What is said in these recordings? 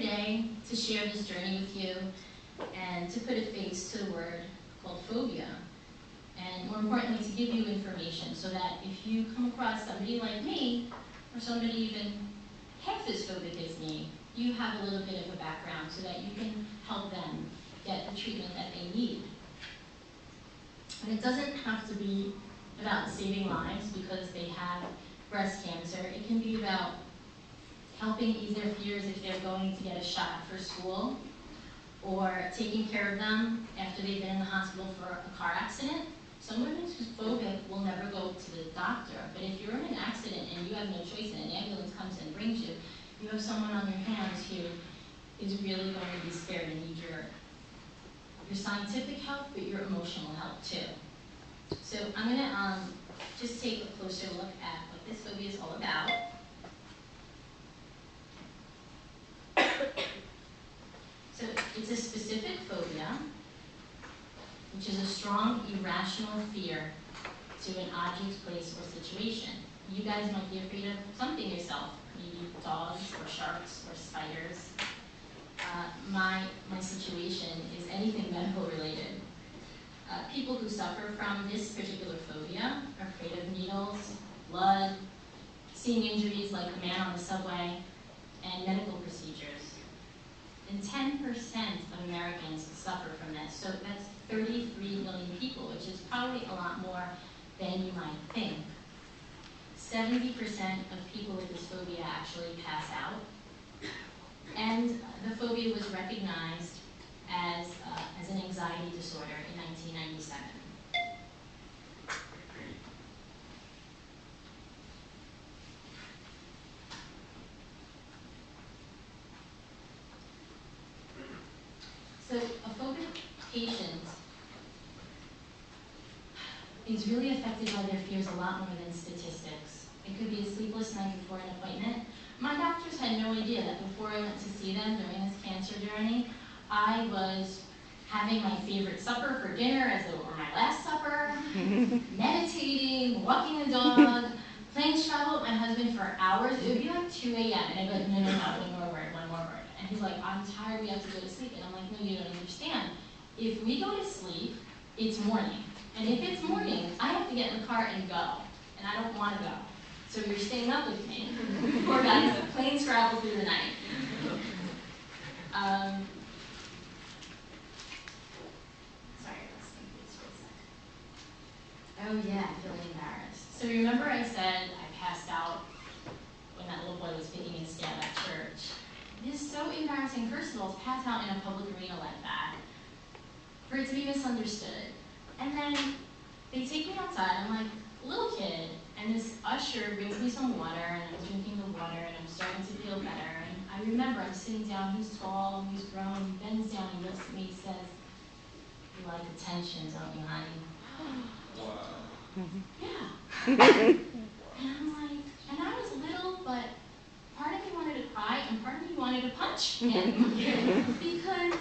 today to share this journey with you and to put a face to the word called phobia. And more importantly, to give you information so that if you come across somebody like me, or somebody even half as phobic as me, you have a little bit of a background so that you can help them get the treatment that they need. And it doesn't have to be about saving lives because they have breast cancer. It can be about helping ease their fears if they're going to get a shot for school, or taking care of them after they've been in the hospital for a car accident. Some women who's phobic will never go to the doctor, but if you're in an accident and you have no choice and an ambulance comes and brings you, you have someone on your hands who is really going to be scared and need your scientific help, but your emotional help too. So I'm going to just take a closer look at what this phobia is all about. So it's a specific phobia, which is a strong, irrational fear to an object, place, or situation. You guys might be afraid of something yourself, maybe dogs, or sharks, or spiders. My situation is anything medical related. People who suffer from this particular phobia are afraid of needles, blood, seeing injuries like the man on the subway, and medical procedures. And 10% of Americans suffer from this, so that's 33 million people, which is probably a lot more than you might think. 70% of people with this phobia actually pass out, and the phobia was recognized as an anxiety disorder in 1997. So a phobic patient is really affected by their fears a lot more than statistics. It could be a sleepless night before an appointment. My doctors had no idea that before I went to see them during this cancer journey, I was having my favorite supper for dinner as though it were my last supper, meditating, walking the dog, playing Scrabble with my husband for hours. It would be like 2 a.m. and I'd be like, no, one more word. And he's like, I'm tired, we have to go to sleep. And I'm like, no, you don't understand. If we go to sleep, it's morning. And if it's morning, I have to get in the car and go. And I don't want to go. So you're staying up with me. Poor guys, playing Scrabble through the night. Sorry, let's think this for a second. Oh yeah, I'm feeling embarrassed. So remember I said I passed out when that little boy was picking his scab at church. It is so embarrassing, first of all, to pass out in a public arena like that, for it to be misunderstood. And then they take me outside, I'm like a little kid, and this usher brings me some water, and I'm drinking the water, and I'm starting to feel better. And I remember I'm sitting down, he's tall, he's grown, he bends down, he looks at me, he says, you like attention, don't you, honey? Wow. Yeah. And I'm like, and I was little, but part of me wanted to cry, and part of me wanted to punch him. Because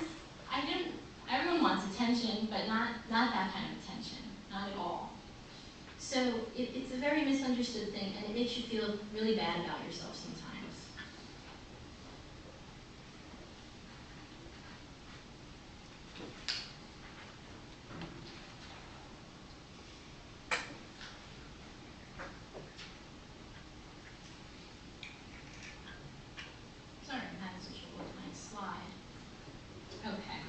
everyone wants attention, but not that kind of attention, not at all. So it's a very misunderstood thing, and it makes you feel really bad about yourself sometimes. Sorry, I'm having such trouble with my slide. Okay.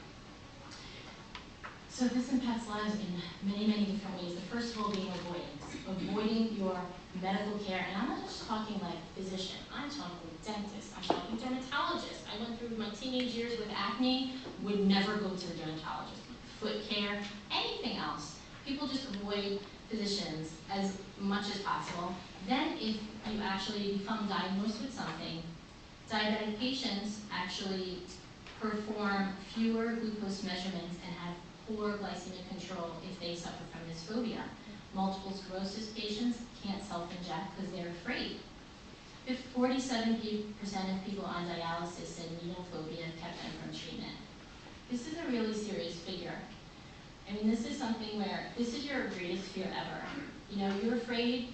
So this impacts lives in many, many different ways. The first of all being avoidance. Avoiding your medical care. And I'm not just talking like physician. I'm talking dentist. I'm talking dermatologist. I went through my teenage years with acne, would never go to a dermatologist. Foot care, anything else. People just avoid physicians as much as possible. Then if you actually become diagnosed with something, diabetic patients actually perform fewer glucose measurements and have poor glycemic control if they suffer from this phobia. Multiple sclerosis patients can't self-inject because they're afraid. 47% of people on dialysis and needle phobia kept them from treatment. This is a really serious figure. I mean, this is something where this is your greatest fear ever. You know, you're afraid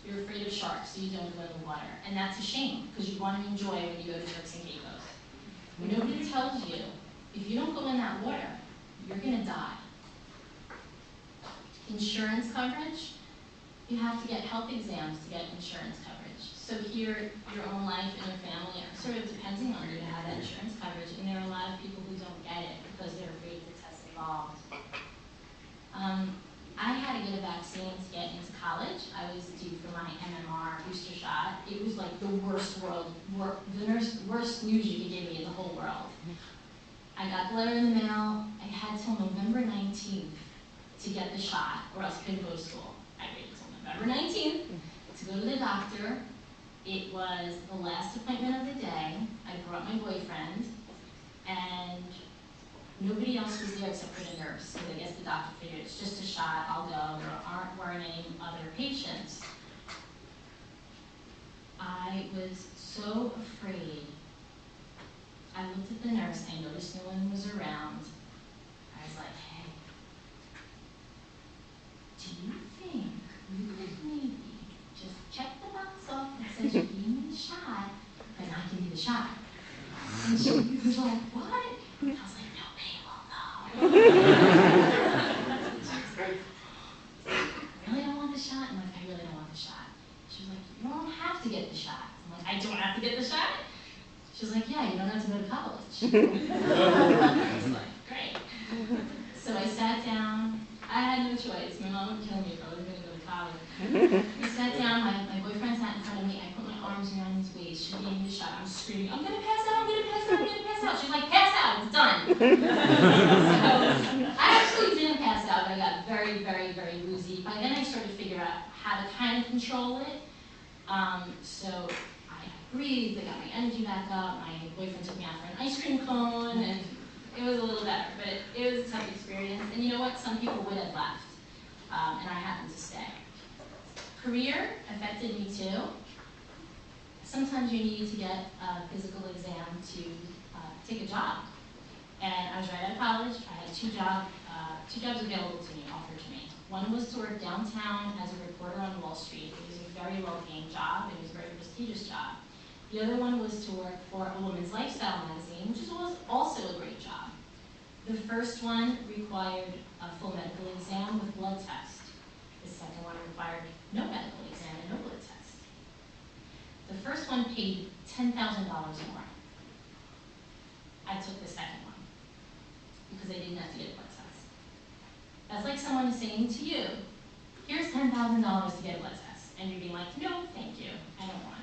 of sharks, so you don't go in the water. And that's a shame, because you want to enjoy when you go to Turks and Caicos. Nobody tells you, if you don't go in that water, you're gonna die. Insurance coverage, you have to get health exams to get insurance coverage. So here, your own life and your family are sort of depending on you to have that insurance coverage, and there are a lot of people who don't get it because they're afraid to test involved. I had to get a vaccine to get into college. I was due for my MMR booster shot. It was like the worst worst news you could give me in the whole world. I got the letter in the mail. I had till November 19th to get the shot, or else I couldn't go to school. I waited till November 19th to go to the doctor. It was the last appointment of the day. I brought my boyfriend, and nobody else was there except for the nurse, because I guess the doctor figured it's just a shot, I'll go, there weren't any other patients. I was so afraid. I looked at the nurse, I noticed no one was around. I was like, hey, do you think you could maybe just check the box off that says you gave me the shot, but not give me the shot? And she was like, what? I was like, nobody will know. I really don't want the shot? I'm like, I really don't want the shot. She was like, you don't have to get the shot. I'm like, I don't have to get the shot? She was like, yeah, you don't have to go to college. I was like, great. So I sat down. I had no choice. My mom would kill me if I wasn't going to go to college. I sat down. My boyfriend sat in front of me. I put my arms around his waist. She gave me the shot. I'm screaming, I'm going to pass out, I'm going to pass out, I'm going to pass out. She's like, pass out, it's done. So I actually didn't pass out, but I got very, very, very woozy. By then I started to figure out how to kind of control it. So I breathed, I got my energy back up. My boyfriend took me out for an ice cream cone, and it was a little better, but it was a tough experience. And you know what? Some people would have left, and I happened to stay. Career affected me too. Sometimes you need to get a physical exam to take a job. And I was right out of college. I had two jobs available to me, offered to me. One was to work downtown as a reporter on Wall Street. It was a very low-paying job. It was a very prestigious job. The other one was to work for a woman's lifestyle magazine, which was also a great job. The first one required a full medical exam with blood test. The second one required no medical exam and no blood test. The first one paid $10,000 more. I took the second one because I didn't have to get a blood test. That's like someone saying to you, here's $10,000 to get a blood test. And you'd be like, no, thank you, I don't want it.